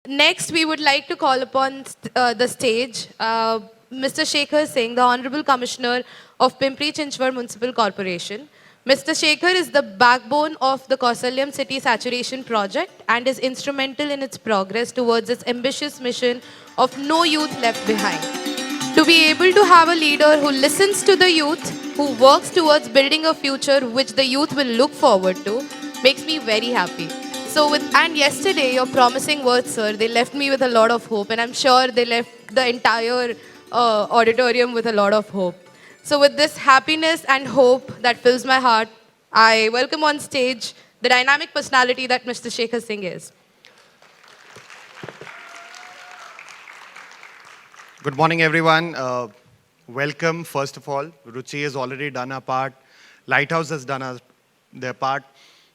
Next, we would like to call upon the stage Mr. Shekhar Singh, the Honorable Commissioner of Pimpri-Chinchwad Municipal Corporation. Mr. Shekhar is the backbone of the Kausalyam City Saturation Project and is instrumental in its progress towards its ambitious mission of no youth left behind. To be able to have a leader who listens to the youth, who works towards building a future which the youth will look forward to, makes me very happy. And yesterday, your promising words, sir, they left me with a lot of hope, and I'm sure they left the entire auditorium with a lot of hope. So with this happiness and hope that fills my heart, I welcome on stage the dynamic personality that Mr. Shekhar Singh is. Good morning, everyone. Welcome, first of all. Ruchi has already done her part. Lighthouse has done their part.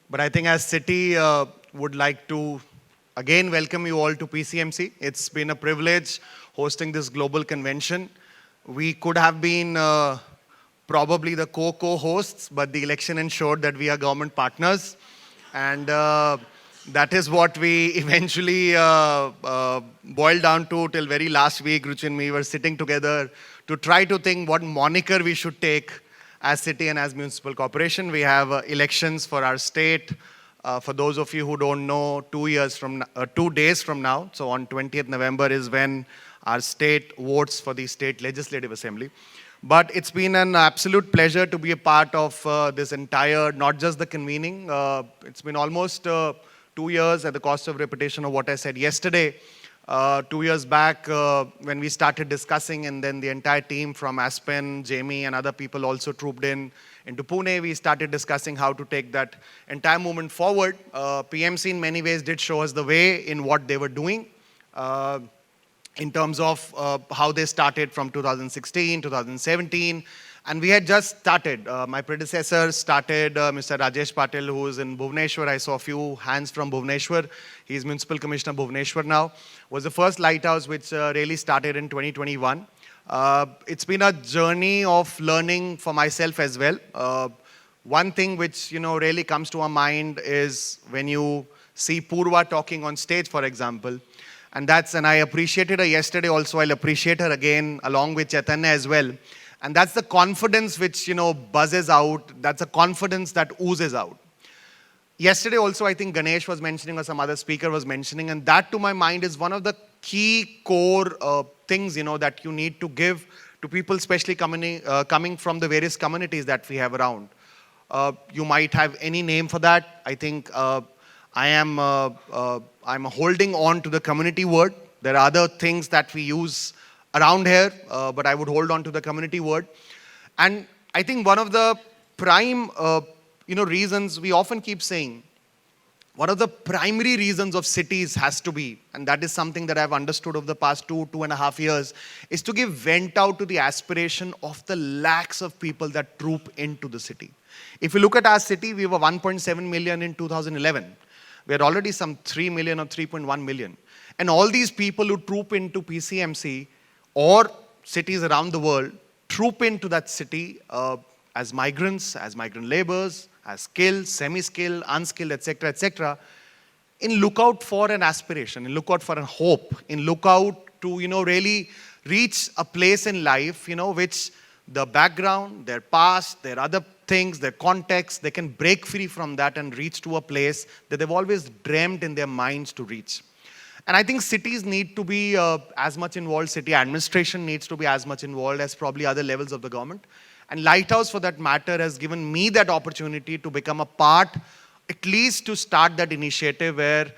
But I think as city, would like to again welcome you all to PCMC. It's been a privilege hosting this global convention. We could have been probably the co-hosts, but the election ensured that we are government partners. And that is what we eventually boiled down to till very last week. Ruchi and me were sitting together to try to think what moniker we should take as city and as municipal corporation. We have elections for our state. For those of you who don't know, 2 days from now, so on 20th November is when our state votes for the state legislative assembly. But it's been an absolute pleasure to be a part of this entire, not just the convening. It's been almost 2 years at the cost of repetition of what I said yesterday. 2 years back when we started discussing, and then the entire team from Aspen, Jamie and other people also trooped into Pune. We started discussing how to take that entire movement forward. PMC in many ways did show us the way in what they were doing in terms of how they started from 2016, 2017. And we had just started. My predecessor started, Mr. Rajesh Patil, who is in Bhubaneswar. I saw a few hands from Bhubaneswar. He's Municipal Commissioner Bhubaneswar now. Was the first lighthouse which really started in 2021. It's been a journey of learning for myself as well. One thing which really comes to our mind is when you see Purva talking on stage, for example. And I appreciated her yesterday also. I'll appreciate her again along with Chaitanya as well. And that's the confidence which, buzzes out. That's a confidence that oozes out. Yesterday also, I think Ganesh was mentioning or some other speaker was mentioning, and that to my mind is one of the key core things, that you need to give to people, especially coming from the various communities that we have around. You might have any name for that. I think I'm holding on to the community word. There are other things that we use around here, but I would hold on to the community word. And I think one of the prime, reasons we often keep saying, one of the primary reasons of cities has to be, and that is something that I've understood over the past 2.5 years, is to give vent out to the aspiration of the lakhs of people that troop into the city. If you look at our city, we were 1.7 million in 2011. We're already some 3 million or 3.1 million. And all these people who troop into PCMC or cities around the world troop into that city as migrants, as migrant laborers, as skilled, semi-skilled, unskilled, etc., in lookout for an aspiration, in lookout for a hope, in lookout to, really reach a place in life, which the background, their past, their other things, their context, they can break free from that and reach to a place that they've always dreamt in their minds to reach. And I think cities need to be as much involved, city administration needs to be as much involved as probably other levels of the government. And Lighthouse, for that matter, has given me that opportunity to become a part, at least to start that initiative where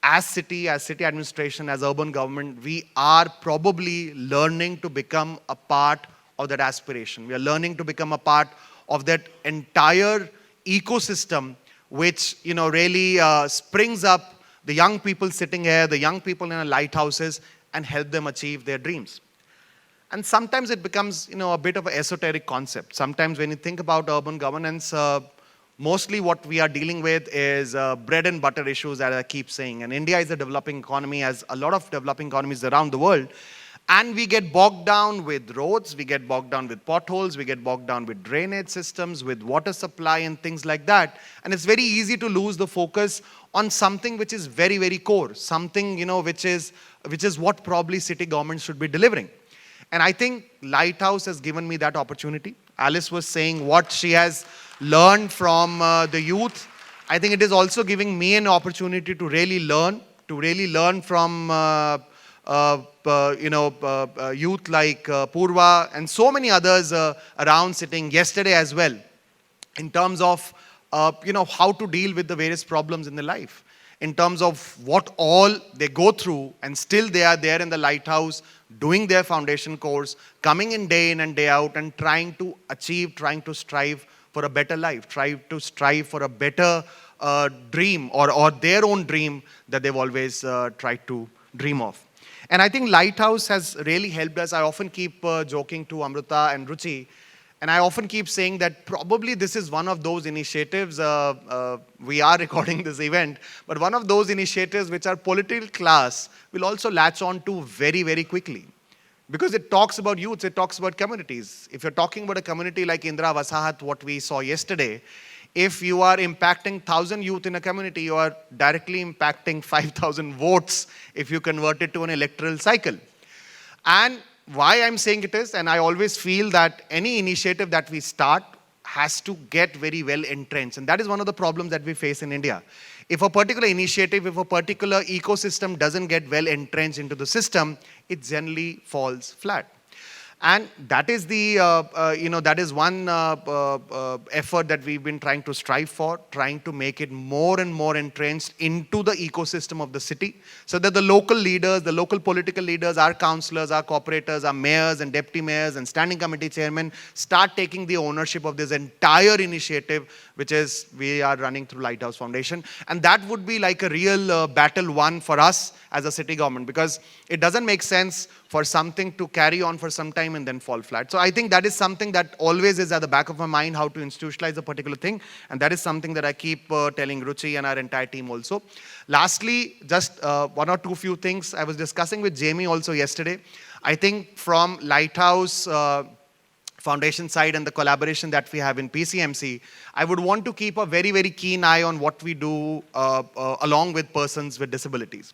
as city administration, as urban government, we are probably learning to become a part of that aspiration. We are learning to become a part of that entire ecosystem which, really springs up the young people sitting here, the young people in our lighthouses, and help them achieve their dreams. And sometimes it becomes, a bit of an esoteric concept. Sometimes when you think about urban governance, mostly what we are dealing with is bread and butter issues that I keep saying. And India is a developing economy, as a lot of developing economies around the world. And we get bogged down with roads, we get bogged down with potholes, we get bogged down with drainage systems, with water supply and things like that. And it's very easy to lose the focus on something which is very, very core, something, which is what probably city government should be delivering. And I think Lighthouse has given me that opportunity. Alice was saying what she has learned from the youth. I think it is also giving me an opportunity to really learn from youth like Purva and so many others around sitting yesterday as well, in terms of how to deal with the various problems in their life, in terms of what all they go through, and still they are there in the Lighthouse doing their foundation course, coming in and day out, and trying to achieve, trying to strive for a better life, trying to strive for a better dream or their own dream that they've always tried to dream of. And I think Lighthouse has really helped us. I often keep joking to Amrita and Ruchi, and I often keep saying that probably this is one of those initiatives, we are recording this event, but one of those initiatives which our political class will also latch on to very, very quickly. Because it talks about youths, it talks about communities. If you're talking about a community like Indra Vasahat, what we saw yesterday, if you are impacting 1,000 youth in a community, you are directly impacting 5,000 votes if you convert it to an electoral cycle. And why I'm saying it is, and I always feel that any initiative that we start has to get very well entrenched. And that is one of the problems that we face in India. If a particular initiative, if a particular ecosystem doesn't get well entrenched into the system, it generally falls flat. And that is that is one effort that we've been trying to strive for, trying to make it more and more entrenched into the ecosystem of the city, so that the local leaders, the local political leaders, our councillors, our corporators, our mayors and deputy mayors and standing committee chairmen start taking the ownership of this entire initiative, which is we are running through Lighthouse Foundation. And that would be like a real battle won for us as a city government, because it doesn't make sense for something to carry on for some time and then fall flat. So I think that is something that always is at the back of my mind, how to institutionalize a particular thing. And that is something that I keep telling Ruchi and our entire team also. Lastly, just one or two few things. I was discussing with Jamie also yesterday. I think from Lighthouse Foundation side and the collaboration that we have in PCMC, I would want to keep a very, very keen eye on what we do along with persons with disabilities.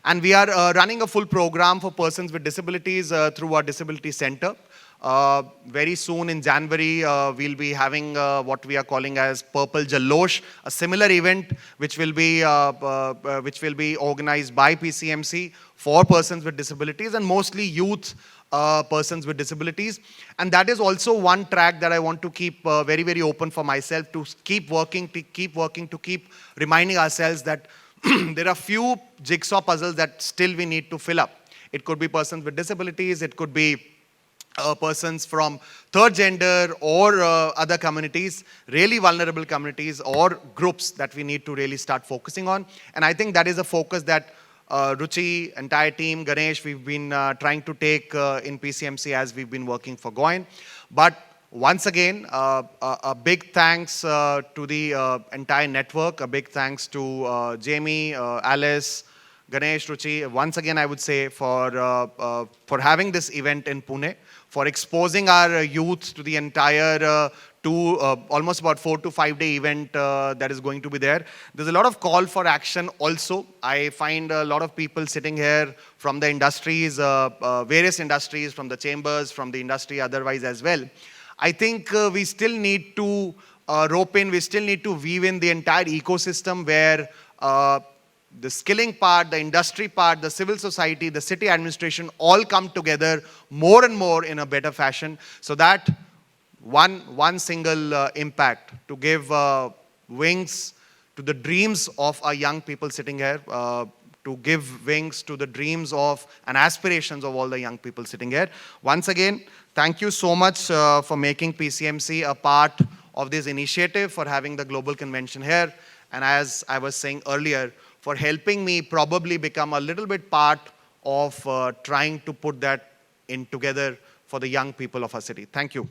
And we are running a full program for persons with disabilities through our disability center. Very soon in January, we'll be having what we are calling as Purple Jalosh, a similar event which will be organized by PCMC for persons with disabilities, and mostly youth persons with disabilities. And that is also one track that I want to keep very, very open for myself, to keep working, to keep reminding ourselves that there are few jigsaw puzzles that still we need to fill up. It could be persons with disabilities, it could be persons from third gender or other communities, really vulnerable communities or groups that we need to really start focusing on. And I think that is a focus that Ruchi, entire team, Ganesh, we've been trying to take in PCMC as we've been working for GOYN. But once again, a big thanks to the entire network, a big thanks to Jamie, Alice, Ganesh, Ruchi. Once again, I would say for having this event in Pune, for exposing our youth to the entire almost about 4 to 5 day event that is going to be there. There's a lot of call for action also. I find a lot of people sitting here from the industries, various industries, from the chambers, from the industry otherwise as well. I think we still need to rope in, we still need to weave in the entire ecosystem where the skilling part, the industry part, the civil society, the city administration all come together more and more in a better fashion, so that one single impact to give wings to the dreams of our young people sitting here, to give wings to the dreams of and aspirations of all the young people sitting here. Once again, thank you so much for making PCMC a part of this initiative, for having the global convention here, and as I was saying earlier, for helping me probably become a little bit part of trying to put that in together for the young people of our city. Thank you.